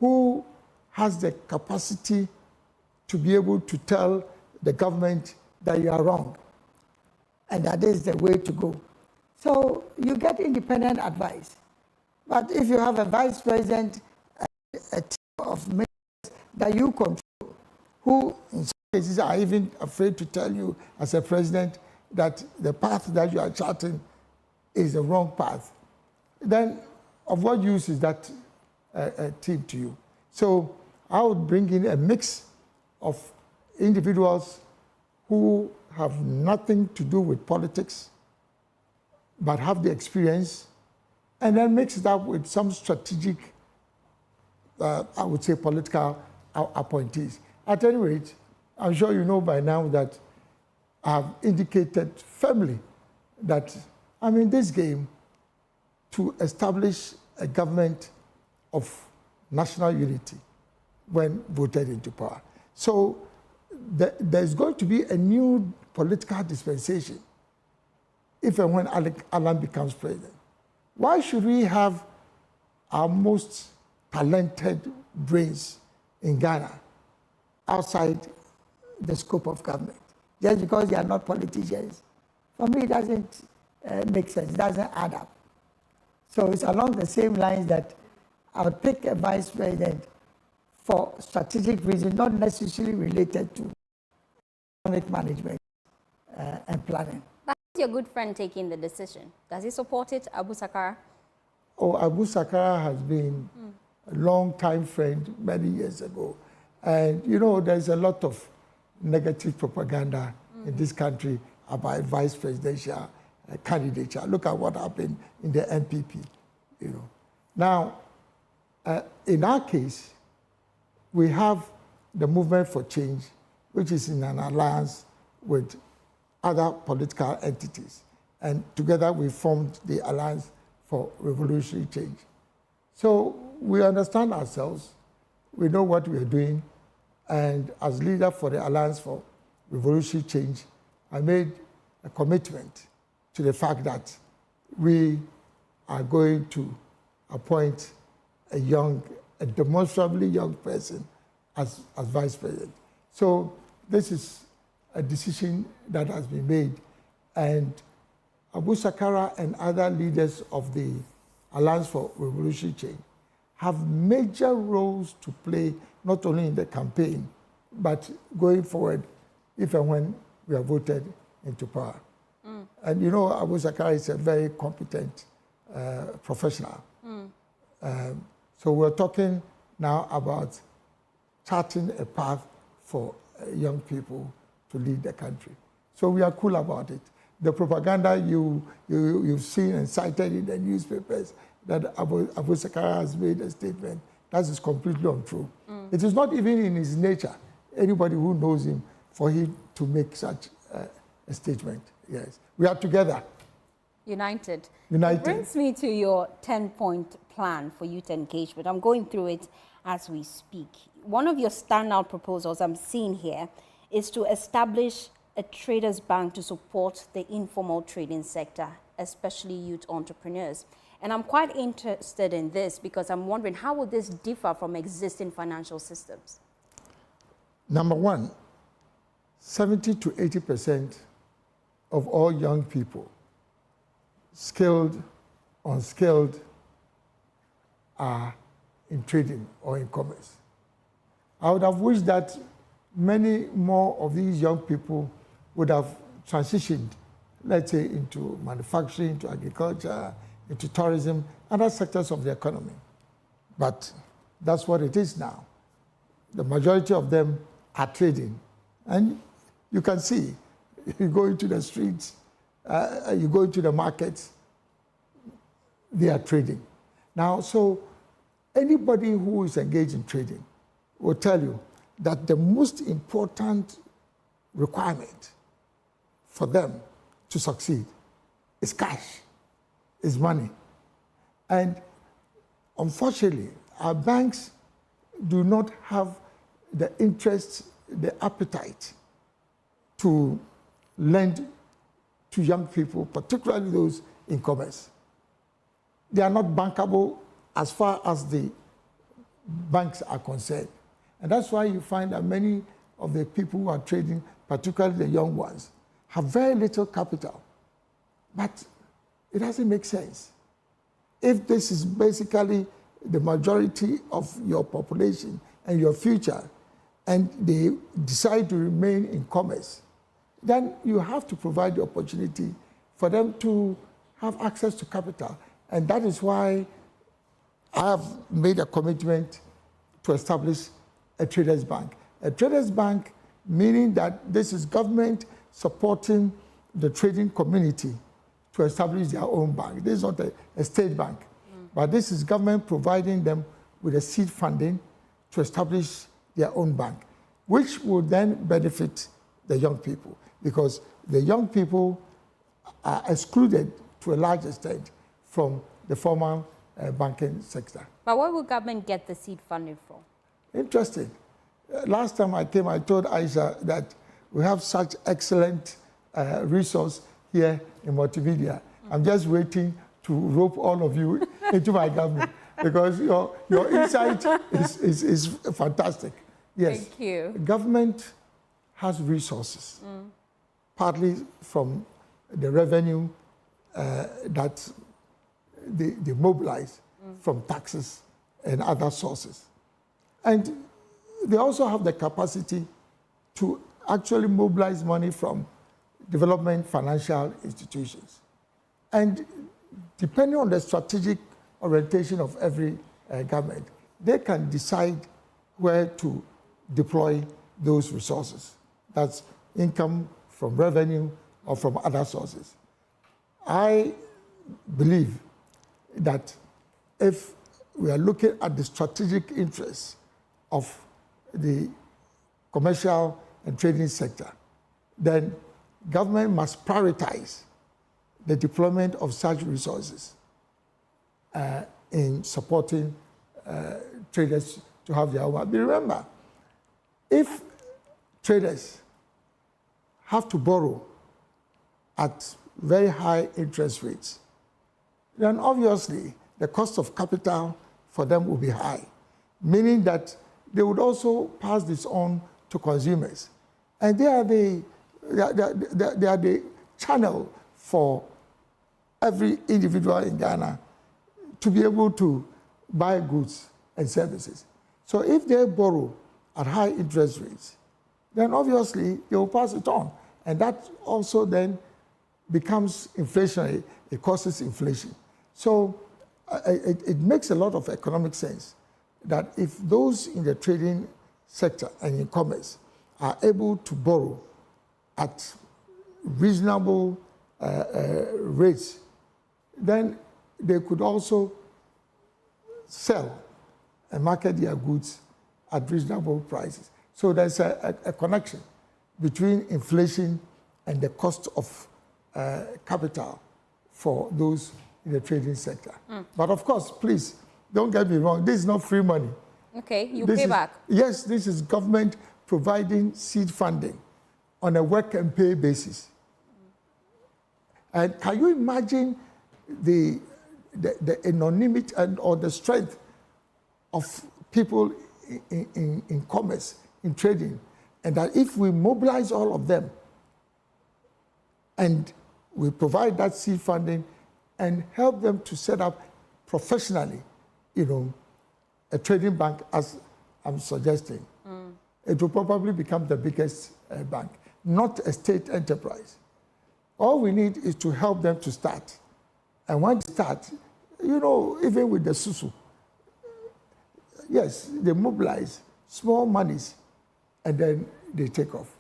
who has the capacity to be able to tell the government that you are wrong and that is the way to go. So you get independent advice. But if you have a vice president, a team of ministers that you control, who in some cases are even afraid to tell you as a president that the path that you are charting is the wrong path, then of what use is that team to you? So I would bring in a mix of individuals who have nothing to do with politics, but have the experience, and then mix it up with some strategic, I would say, political appointees. At any rate, I'm sure you know by now that I've indicated firmly that I'm in this game to establish a government of national unity when voted into power. So there's going to be a new political dispensation if and when Alan becomes president. Why should we have our most talented brains in Ghana outside the scope of government just because they are not politicians? For me, it doesn't make sense, it doesn't add up. So it's along the same lines that I would pick a vice president for strategic reasons, not necessarily related to economic management and planning. But how's your good friend taking the decision? Does he support it, Abu Sakara? Oh, Abu Sakara has been a long-time friend many years ago. And, you know, there's a lot of negative propaganda in this country about vice presidential candidature. Look at what happened in the NPP, you know. Now, in our case, we have the Movement for Change, which is in an alliance with other political entities. And together we formed the Alliance for Revolutionary Change. So we understand ourselves, we know what we are doing, and as leader for the Alliance for Revolutionary Change, I made a commitment to the fact that we are going to appoint a demonstrably young person as vice president. So this is a decision that has been made, and Abu Sakara and other leaders of the Alliance for Revolutionary Change have major roles to play, not only in the campaign, but going forward, if and when we are voted into power. And you know, Abu Sakara is a very competent professional. So we're talking now about charting a path for young people to lead the country. So we are cool about it. The propaganda you've seen and cited in the newspapers that Abu Sakara has made a statement, that is completely untrue. It is not even in his nature, anybody who knows him, for him to make such a statement. Yes, we are together. United. United. It brings me to your 10-point plan for youth engagement. I'm going through it as we speak. One of your standout proposals I'm seeing here is to establish a traders bank to support the informal trading sector, especially youth entrepreneurs. And I'm quite interested in this because I'm wondering, how would this differ from existing financial systems? Number one, 70 to 80% of all young people, skilled, unskilled, are in trading or in commerce. I would have wished that many more of these young people would have transitioned, let's say, into manufacturing, into agriculture, into tourism, other sectors of the economy. But that's what it is now. The majority of them are trading. And you can see, you go into the streets, you go into the markets, they are trading. Now, so anybody who is engaged in trading will tell you that the most important requirement for them to succeed is cash, is money. And unfortunately, our banks do not have the interest, the appetite to lend to young people, particularly those in commerce. They are not bankable as far as the banks are concerned. And that's why you find that many of the people who are trading, particularly the young ones, have very little capital. But it doesn't make sense. If this is basically the majority of your population and your future, and they decide to remain in commerce, then you have to provide the opportunity for them to have access to capital. And that is why I have made a commitment to establish a traders bank. A traders bank meaning that this is government supporting the trading community to establish their own bank. This is not a state bank, but this is government providing them with a seed funding to establish their own bank, which will then benefit the young people, because the young people are excluded to a large extent from the formal banking sector. But where will government get the seed funding from? Interesting. Last time I came, I told Aisha that we have such excellent resource here in multimedia. I'm just waiting to rope all of you into my government, because your insight is fantastic. Yes. Thank you. Government has resources, partly from the revenue that they mobilize from taxes and other sources. And they also have the capacity to actually mobilize money from development financial institutions. And depending on the strategic orientation of every government, they can decide where to deploy those resources. That's income from revenue or from other sources. I believe that if we are looking at the strategic interests of the commercial and trading sector, then government must prioritize the deployment of such resources in supporting traders to have their own. But remember, if traders have to borrow at very high interest rates, then obviously the cost of capital for them will be high, meaning that they would also pass this on to consumers. And they are the channel for every individual in Ghana to be able to buy goods and services. So if they borrow at high interest rates, then obviously they will pass it on. And that also then becomes inflationary. It causes inflation. So it makes a lot of economic sense that if those in the trading sector and in commerce are able to borrow at reasonable rates, then they could also sell and market their goods at reasonable prices. So there's a connection between inflation and the cost of capital for those in the trading sector. But of course, please, don't get me wrong, this is not free money. Okay, you pay back. Yes, this is government providing seed funding on a work and pay basis. And can you imagine the anonymity or the strength of people in commerce, in trading, and that if we mobilize all of them and we provide that seed funding and help them to set up professionally, a trading bank, as I'm suggesting, it will probably become the biggest bank, not a state enterprise. All we need is to help them to start. And when they start, even with the susu, yes, they mobilize small monies and then they take off.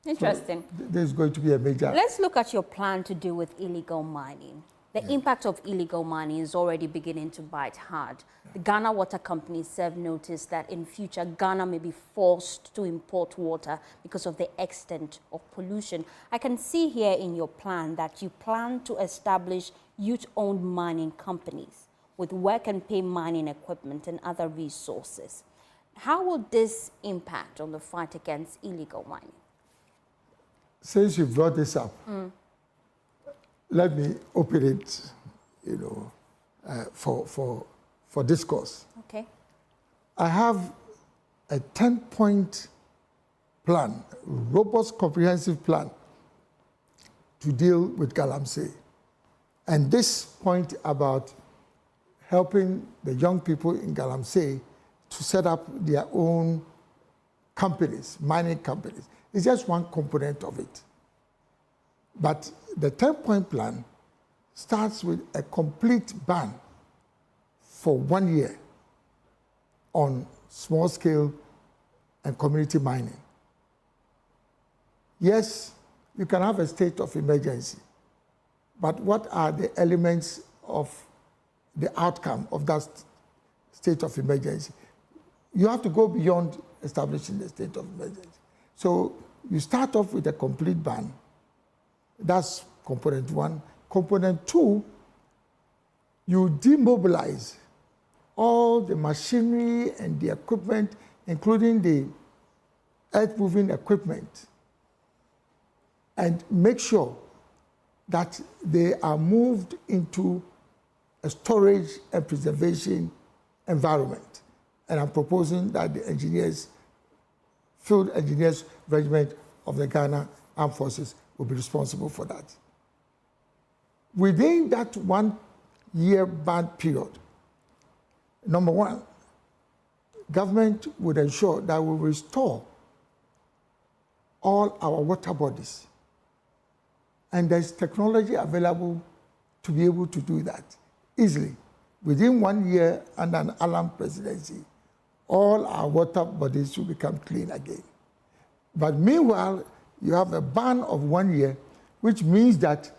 Interesting. So there's going to be a major... Let's look at your plan to deal with illegal mining. The impact of illegal mining is already beginning to bite hard. The Ghana Water Company served notice that in future, Ghana may be forced to import water because of the extent of pollution. I can see here in your plan that you plan to establish youth-owned mining companies with work and pay mining equipment and other resources. How will this impact on the fight against illegal mining? Since you brought this up, let me open it, for discourse. Okay. I have a 10-point plan, robust, comprehensive plan to deal with Galamsey. And this point about helping the young people in Galamsey to set up their own companies, mining companies, is just one component of it. But the 10-point plan starts with a complete ban for 1 year on small-scale and community mining. Yes, you can have a state of emergency, but what are the elements of the outcome of that state of emergency? You have to go beyond establishing the state of emergency. So you start off with a complete ban. That's component one. Component two, you demobilize all the machinery and the equipment, including the earth-moving equipment, and make sure that they are moved into a storage and preservation environment. And I'm proposing that the engineers, Field Engineers Regiment of the Ghana Armed Forces will be responsible for that. Within that 1 year ban period, number one, government would ensure that we restore all our water bodies. And there's technology available to be able to do that easily. Within 1 year under an Allen presidency, all our water bodies will become clean again. But meanwhile, you have a ban of 1 year, which means that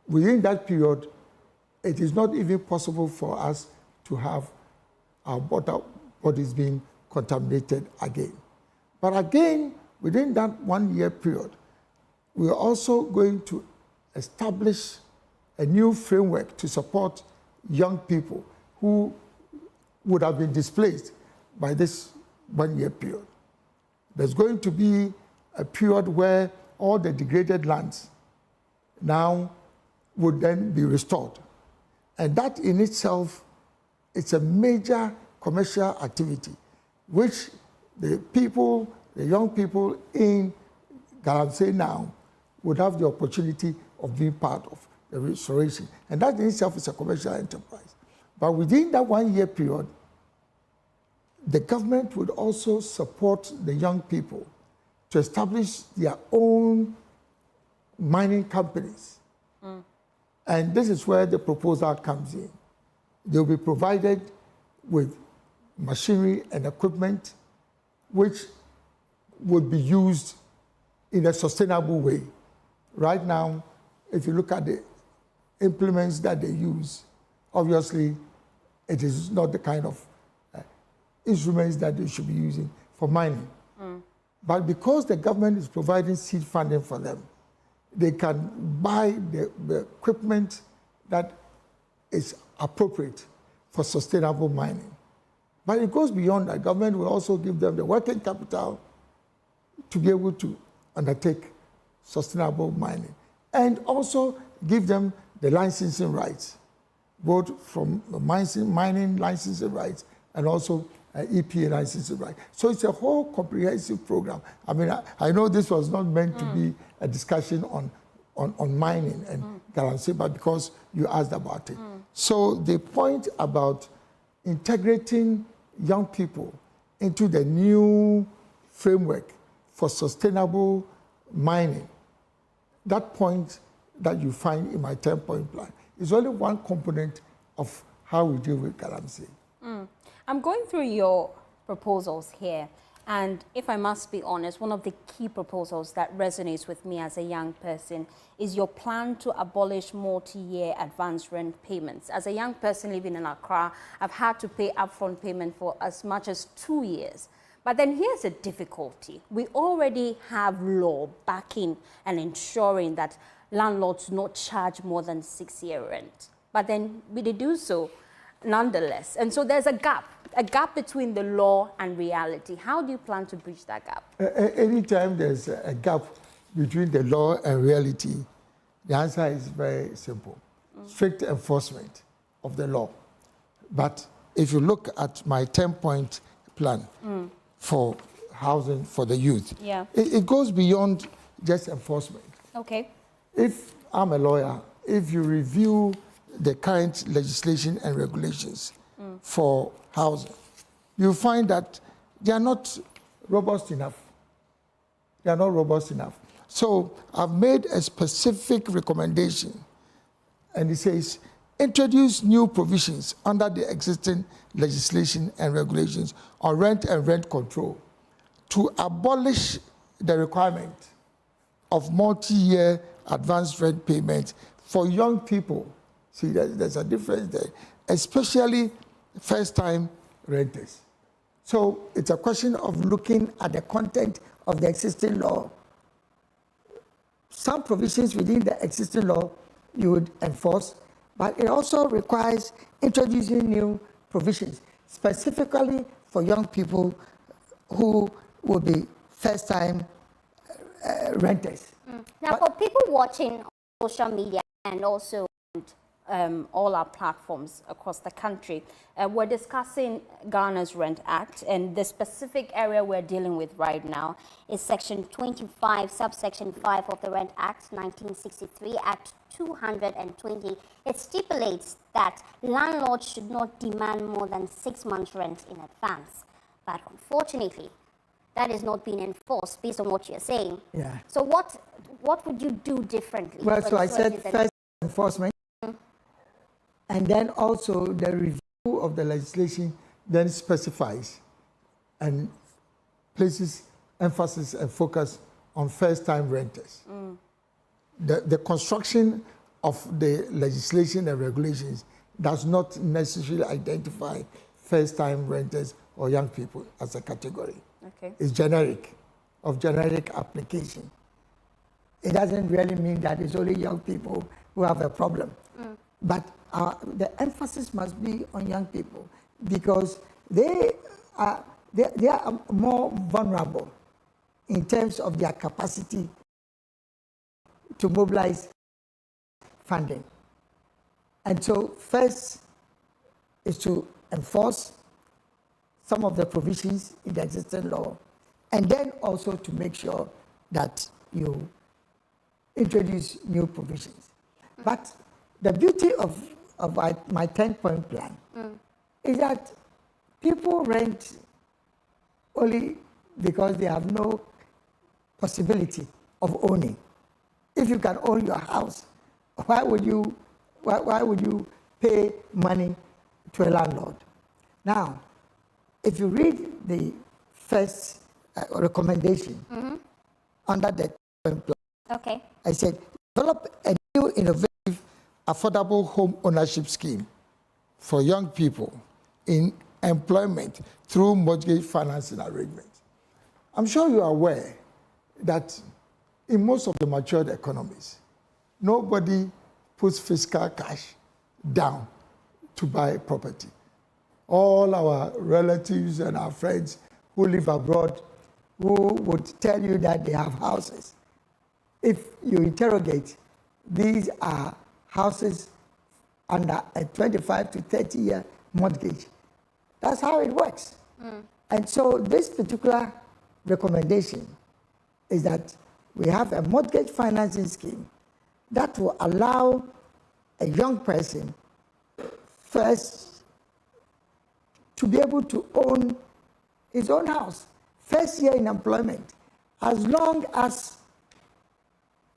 within that period, it is not even possible for us to have our water bodies being contaminated again. But again, within that 1 year period, we are also going to establish a new framework to support young people who would have been displaced by this 1 year period. There's going to be a period where all the degraded lands now would then be restored. And that in itself is a major commercial activity, which the people, the young people in Galamsey now would have the opportunity of being part of the restoration. And that in itself is a commercial enterprise. But within that 1 year period, the government would also support the young people to establish their own mining companies. And this is where the proposal comes in. They'll be provided with machinery and equipment which would be used in a sustainable way. Right now, if you look at the implements that they use, obviously it is not the kind of instruments that they should be using for mining. But because the government is providing seed funding for them, they can buy the equipment that is appropriate for sustainable mining. But it goes beyond that. Government will also give them the working capital to be able to undertake sustainable mining, and also give them the licensing rights, both from the mining licensing rights and also EPA licensing rights. So it's a whole comprehensive program. I mean, I know this was not meant to be a discussion on mining and Galamsey, but because you asked about it. So the point about integrating young people into the new framework for sustainable mining, that point that you find in my 10-point plan is only one component of how we deal with Galamsey. I'm going through your proposals here, and if I must be honest, one of the key proposals that resonates with me as a young person is your plan to abolish multi-year advance rent payments. As a young person living in Accra, I've had to pay upfront payment for as much as 2 years. But then here's a difficulty. We already have law backing and ensuring that landlords do not charge more than 6-year rent. But then they do so nonetheless. And so there's a gap between the law and reality. How do you plan to bridge that gap? Anytime there's a gap between the law and reality, the answer is very simple. Strict enforcement of the law. But if you look at my 10-point plan for housing for the youth. Yeah. It goes beyond just enforcement. Okay. If I'm a lawyer, if you review the current legislation and regulations for housing, you find that they are not robust enough. They are not robust enough. So I've made a specific recommendation, and it says, introduce new provisions under the existing legislation and regulations on rent and rent control to abolish the requirement of multi-year advance rent payments for young people. See, there's a difference there, especially first-time renters. So it's a question of looking at the content of the existing law. Some provisions within the existing law you would enforce, but it also requires introducing new provisions, specifically for young people who will be first-time renters. Now, for people watching on social media and also all our platforms across the country, we're discussing Ghana's Rent Act, and the specific area we're dealing with right now is Section 25, subsection 5 of the Rent Act 1963, Act 220. It stipulates that landlords should not demand more than 6 months' rent in advance. But unfortunately, that is not being enforced based on what you're saying. Yeah. So what would you do differently? Well, so I said first enforcement, and then also the review of the legislation then specifies and places emphasis and focus on first-time renters. The construction of the legislation and regulations does not necessarily identify first-time renters or young people as a category. Okay. It's generic, of generic application. It doesn't really mean that it's only young people who have a problem. But the emphasis must be on young people because they are more vulnerable in terms of their capacity to mobilize funding. And so first is to enforce some of the provisions in the existing law, and then also to make sure that you introduce new provisions. But the beauty of my 10-point plan is that people rent only because they have no possibility of owning. If you can own your house, why would you pay money to a landlord? Now, if you read the first recommendation under the 10-point plan, Okay. I said, develop a new innovative affordable home ownership scheme for young people in employment through mortgage financing arrangements. I'm sure you are aware that in most of the matured economies, nobody puts fiscal cash down to buy property. All our relatives and our friends who live abroad who would tell you that they have houses. If you interrogate, these are houses under a 25 to 30-year mortgage. That's how it works. And so this particular recommendation is that we have a mortgage financing scheme that will allow a young person first to be able to own his own house, first year in employment, as long as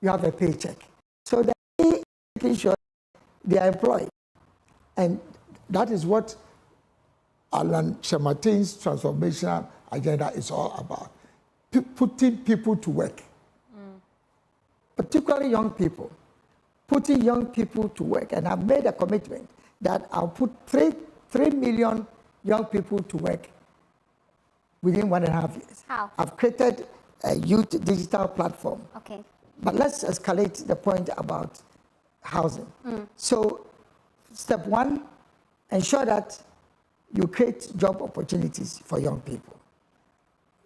you have a paycheck. So that making sure they are employed. And that is what Alan Kyerematen's transformational agenda is all about. Putting people to work, particularly young people, putting young people to work. And I've made a commitment that I'll put 3 million young people to work within 1.5 years. How? I've created a youth digital platform. Okay. But let's escalate the point about housing. So, step 1, ensure that you create job opportunities for young people.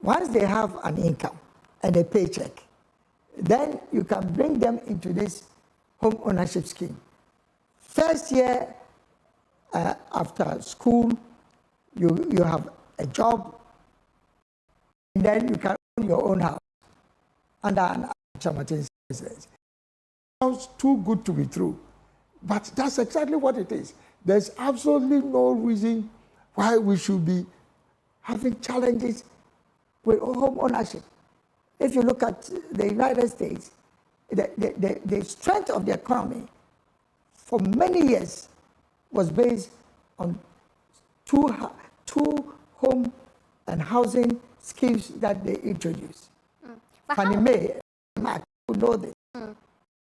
Once they have an income and a paycheck, then you can bring them into this home ownership scheme. First year after school, you have a job and then you can own your own house under an Kyerematen residence. Sounds too good to be true, but that's exactly what it is. There's absolutely no reason why we should be having challenges with home ownership. If you look at the United States, the strength of the economy for many years was based on two home and housing schemes that they introduced. Fannie Mae, who know this.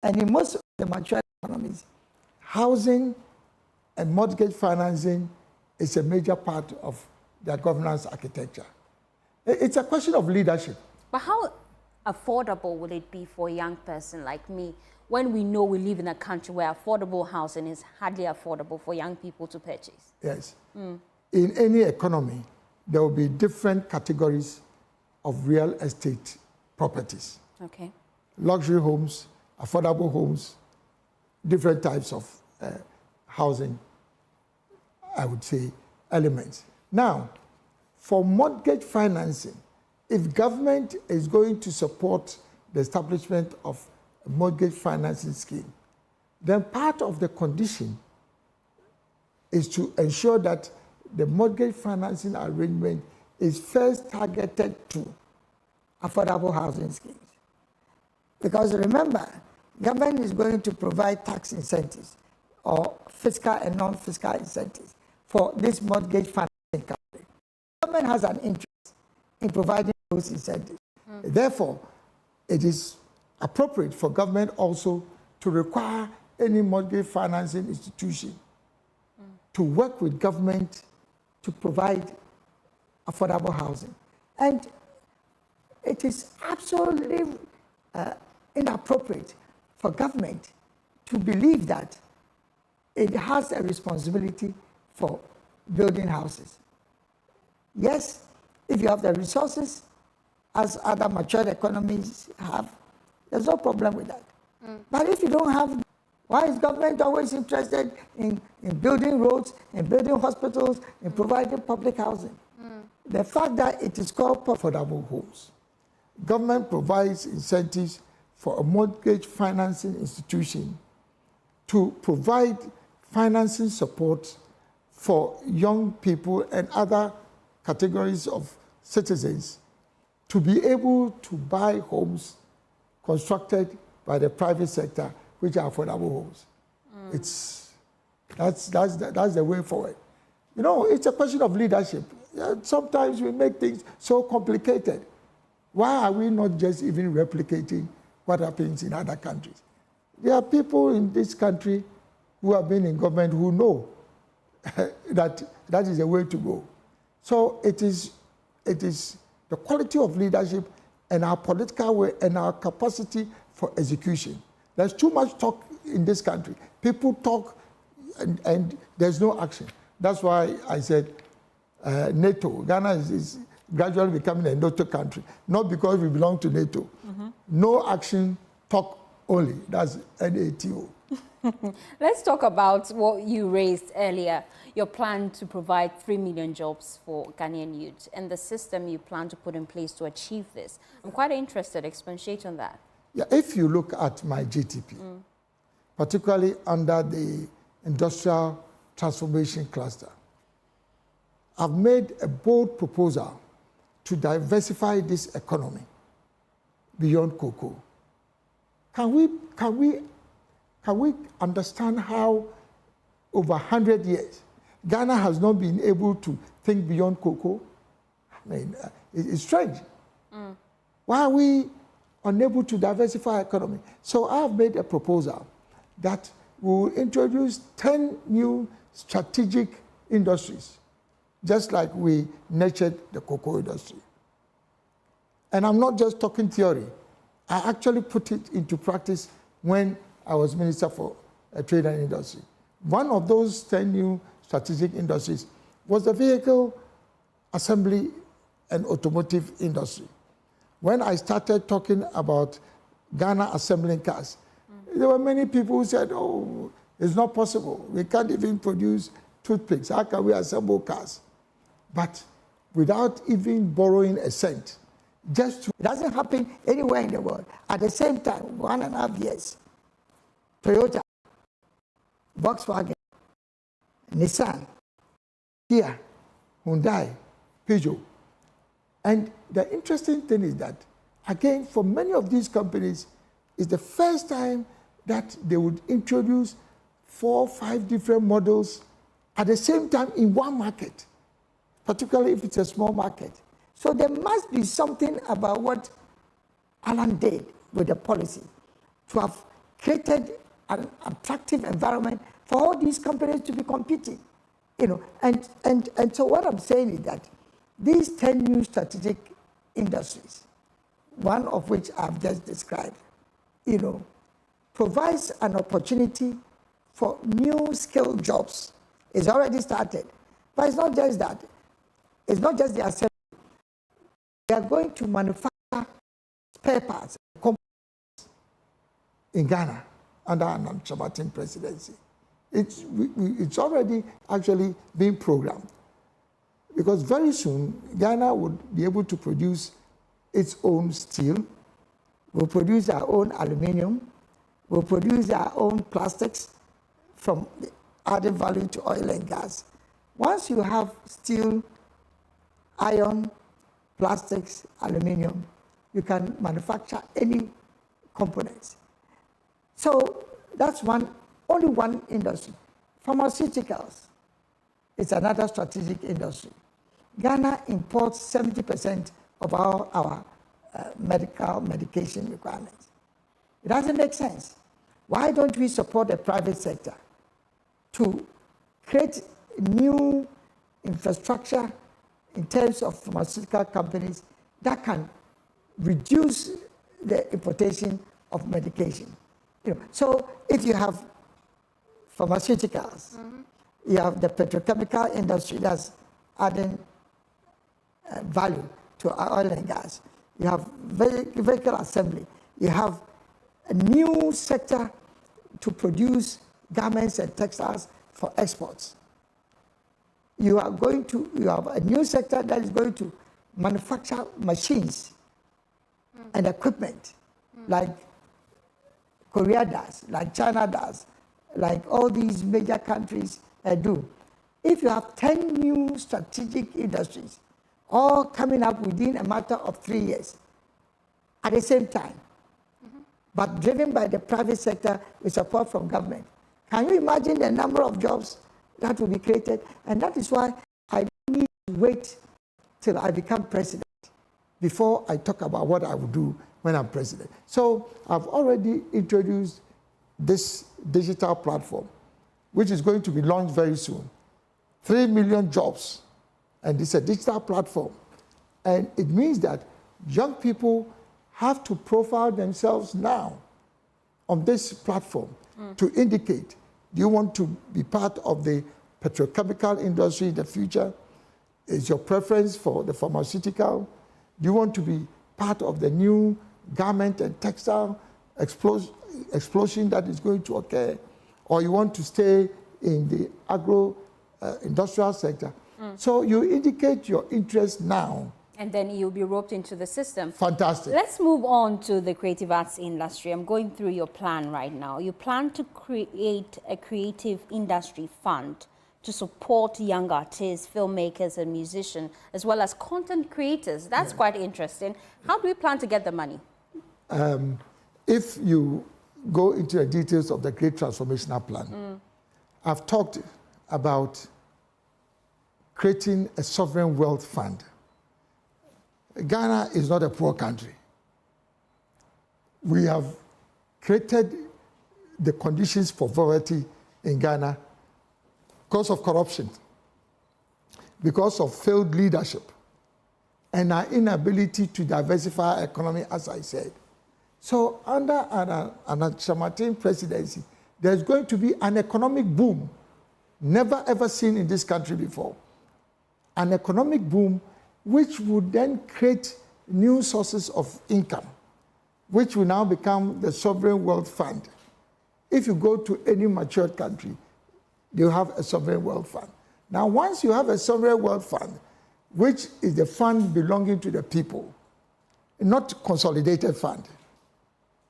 And in most of the mature economies, housing and mortgage financing is a major part of their governance architecture. It's a question of leadership. But how affordable will it be for a young person like me when we know we live in a country where affordable housing is hardly affordable for young people to purchase? Yes. In any economy, there will be different categories of real estate properties. Okay. Luxury homes, affordable homes, different types of housing, I would say, elements. Now, for mortgage financing, if government is going to support the establishment of a mortgage financing scheme, then part of the condition is to ensure that the mortgage financing arrangement is first targeted to affordable housing schemes. Because remember, government is going to provide tax incentives or fiscal and non-fiscal incentives for this mortgage financing company. Government has an interest in providing those incentives. Therefore, it is appropriate for government also to require any mortgage financing institution to work with government to provide affordable housing. And it is absolutely inappropriate for government to believe that it has a responsibility for building houses. Yes, if you have the resources, as other mature economies have, there's no problem with that. But if you don't have, why is government always interested in building roads, in building hospitals, in providing public housing? The fact that it is called affordable homes. Government provides incentives for a mortgage financing institution to provide financing support for young people and other categories of citizens to be able to buy homes constructed by the private sector, which are affordable homes. That's the way forward. You know, it's a question of leadership. Sometimes we make things so complicated. Why are we not just even replicating what happens in other countries? There are people in this country who have been in government who know that is the way to go. So it is the quality of leadership and our political will and our capacity for execution. There's too much talk in this country. People talk and there's no action. That's why I said NATO. Ghana is gradually becoming a NATO country, not because we belong to NATO. No action, talk only. That's NATO. Let's talk about what you raised earlier, your plan to provide 3 million jobs for Ghanaian youth and the system you plan to put in place to achieve this. I'm quite interested. Expatiate on that. Yeah, if you look at my GTP, particularly under the industrial transformation cluster, I've made a bold proposal to diversify this economy beyond cocoa. Can we understand how over 100 years Ghana has not been able to think beyond cocoa? I mean, it's strange. Why are we unable to diversify our economy? So I have made a proposal that we will introduce 10 new strategic industries, just like we nurtured the cocoa industry. And I'm not just talking theory. I actually put it into practice when I was Minister for Trade and Industry. One of those 10 new strategic industries was the vehicle assembly and automotive industry. When I started talking about Ghana assembling cars, there were many people who said, oh, it's not possible. We can't even produce toothpicks. How can we assemble cars? But without even borrowing a cent, it doesn't happen anywhere in the world. At the same time, 1.5 years, Toyota, Volkswagen, Nissan, Kia, Hyundai, Peugeot. And the interesting thing is that, again, for many of these companies, it's the first time that they would introduce 4 or 5 different models at the same time in one market, particularly if it's a small market. So there must be something about what Alan did with the policy to have created an attractive environment for all these companies to be competing. And so what I'm saying is that these 10 new strategic industries, one of which I've just described, provides an opportunity for new skilled jobs. It's already started. But it's not just that. It's not just the assembly. They are going to manufacture spare parts in Ghana under an Kyerematen presidency. It's already actually being programmed. Because very soon, Ghana would be able to produce its own steel, will produce our own aluminium, will produce our own plastics from added value to oil and gas. Once you have steel, iron, plastics, aluminium, you can manufacture any components. So that's only one industry. Pharmaceuticals is another strategic industry. Ghana imports 70% of our medication requirements. It doesn't make sense. Why don't we support the private sector to create new infrastructure in terms of pharmaceutical companies that can reduce the importation of medication? So if you have pharmaceuticals, you have the petrochemical industry that's adding value to oil and gas. You have vehicle assembly. You have a new sector to produce garments and textiles for exports. You have a new sector that is going to manufacture machines and equipment like Korea does, like China does, like all these major countries do. If you have 10 new strategic industries all coming up within a matter of 3 years at the same time, but driven by the private sector with support from government, can you imagine the number of jobs that will be created? And that is why I don't need to wait till I become president before I talk about what I will do when I'm president. So I've already introduced this digital platform, which is going to be launched very soon. 3 million jobs, and it's a digital platform. And it means that young people have to profile themselves now on this platform to indicate, do you want to be part of the petrochemical industry in the future? Is your preference for the pharmaceutical? Do you want to be part of the new garment and textile explosion that is going to occur? Or you want to stay in the agro-industrial sector? So you indicate your interest now. And then you'll be roped into the system. Fantastic. Let's move on to the creative arts industry. I'm going through your plan right now. You plan to create a creative industry fund to support young artists, filmmakers, and musicians, as well as content creators. That's quite interesting. How do we plan to get the money? If you go into the details of the Great Transformational Plan, I've talked about creating a sovereign wealth fund. Ghana is not a poor country. We have created the conditions for poverty in Ghana because of corruption, because of failed leadership, and our inability to diversify our economy, as I said. So under an Kyerematen presidency, there's going to be an economic boom, never ever seen in this country before. An economic boom which would then create new sources of income, which will now become the sovereign wealth fund. If you go to any matured country, you have a sovereign wealth fund. Now, once you have a sovereign wealth fund, which is the fund belonging to the people, not consolidated fund.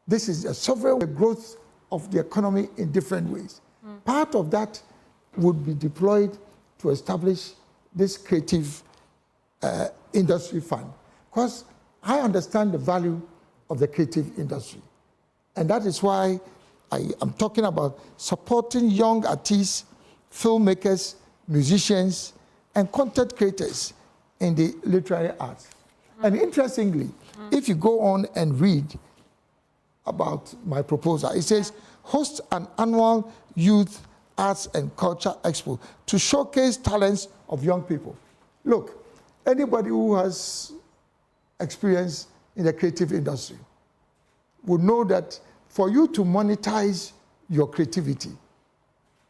This is a sovereign growth of the economy in different ways. Part of that would be deployed to establish this creative industry fund. Because I understand the value of the creative industry. And that is why I am talking about supporting young artists, filmmakers, musicians, and content creators in the literary arts. And interestingly, if you go on and read about my proposal, it says, host an annual youth arts and culture expo to showcase talents of young people. Look, anybody who has experience in the creative industry would know that for you to monetize your creativity,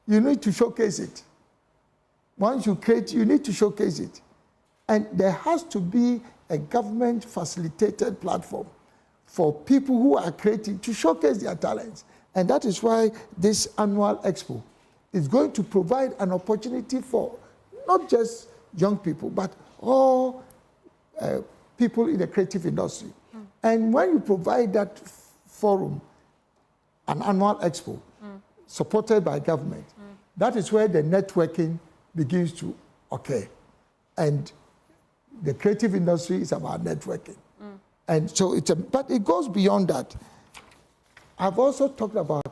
you need to showcase it. Once you create, you need to showcase it. And there has to be a government-facilitated platform for people who are creative to showcase their talents. And that is why this annual expo is going to provide an opportunity for not just young people, but all people in the creative industry. And when you provide that forum, an annual expo, supported by government, that is where the networking begins to occur. And the creative industry is about networking. And so but it goes beyond that. I've also talked about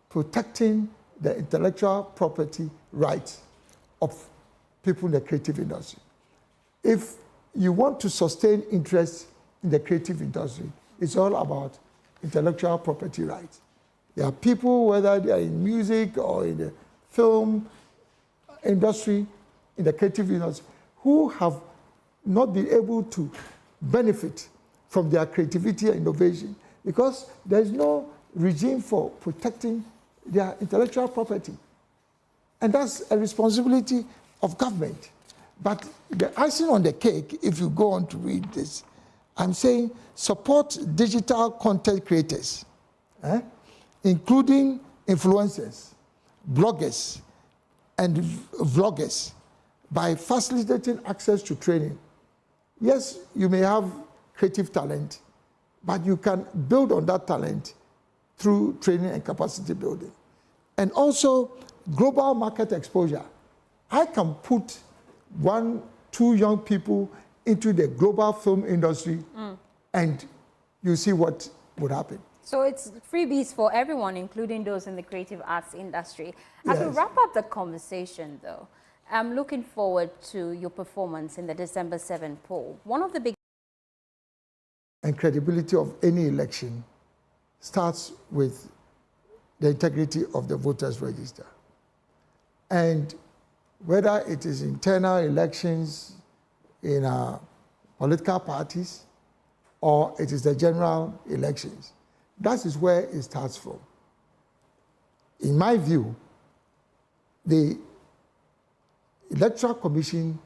protecting the intellectual property rights of people in the creative industry. If you want to sustain interest in the creative industry, it's all about intellectual property rights. There are people, whether they are in music or in the film industry, in the creative industry, who have not been able to benefit from their creativity and innovation because there's no regime for protecting their intellectual property. And that's a responsibility of government. But the icing on the cake, if you go on to read this, I'm saying support digital content creators, including influencers, bloggers, and vloggers by facilitating access to training. Yes, you may have creative talent, but you can build on that talent through training and capacity building. And also global market exposure. I can put 1, 2 young people into the global film industry and you see what would happen. So it's freebies for everyone, including those in the creative arts industry. As we wrap up the conversation, though, I'm looking forward to your performance in the December 7 poll. One of the big and credibility of any election starts with the integrity of the voters' register. And whether it is internal elections in our political parties or it is the general elections, that is where it starts from. In my view, the Electoral Commission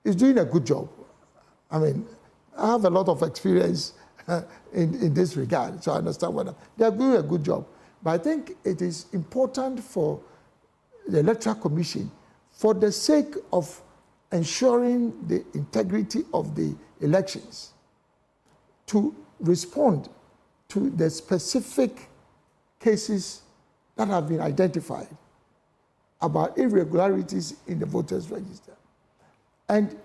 is doing a good job. I mean, I have a lot of experience in this regard, so I understand what they're doing a good job. But I think it is important for the Electoral Commission, for the sake of ensuring the integrity of the elections, to respond to the specific cases that have been identified about irregularities in the voters' register. And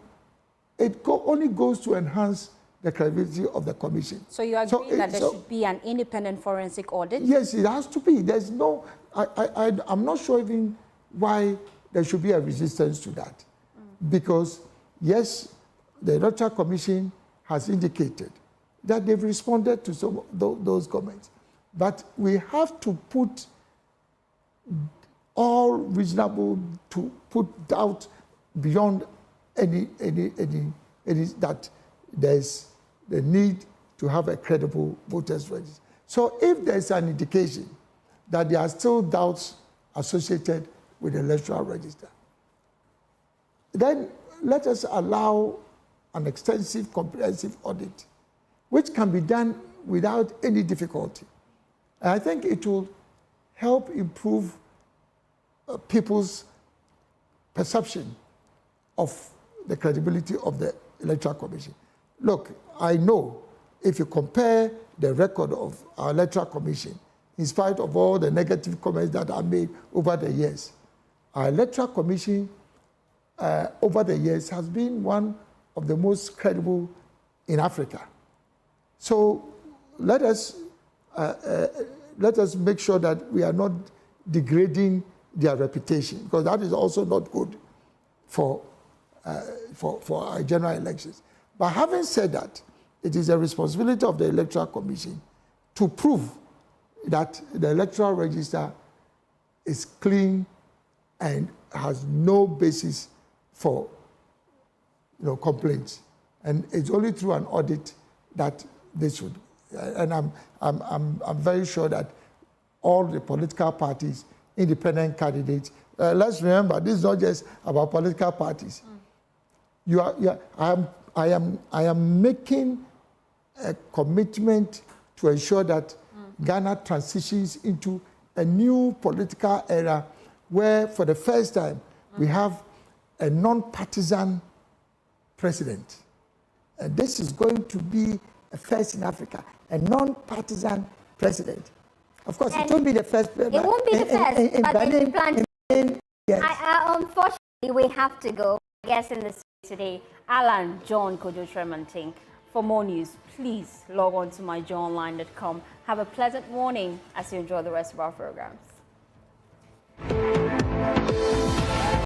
it only goes to enhance the credibility of the commission. So you agree that there should be an independent forensic audit? Yes, it has to be. There's no, I'm not sure even why there should be a resistance to that. Because, yes, the Electoral Commission has indicated that they've responded to some of those comments. But we have to put all reasonable, to put doubt beyond any that there's the need to have a credible voters register. So if there's an indication that there are still doubts associated with the electoral register, then let us allow an extensive, comprehensive audit, which can be done without any difficulty. And I think it will help improve people's perception of the credibility of the Electoral Commission. Look, I know if you compare the record of our Electoral Commission, in spite of all the negative comments that are made over the years, our Electoral Commission over the years has been one of the most credible in Africa. So let us make sure that we are not degrading their reputation, because that is also not good for our general elections. But having said that, it is a responsibility of the Electoral Commission to prove that the electoral register is clean and has no basis for complaints. And it's only through an audit that they should. And I'm very sure that all the political parties, independent candidates, let's remember, this is not just about political parties. I am making a commitment to ensure that Ghana transitions into a new political era where, for the first time, we have a non-partisan president. And this is going to be a first in Africa, a non-partisan president. Of course, it won't be the first. It won't be the first, but it's planned. Yes. Unfortunately, we have to go. I guess in this today, Alan John Kojo Kyerematen. For more news, please log on to myjoyonline.com. Have a pleasant morning as you enjoy the rest of our programs.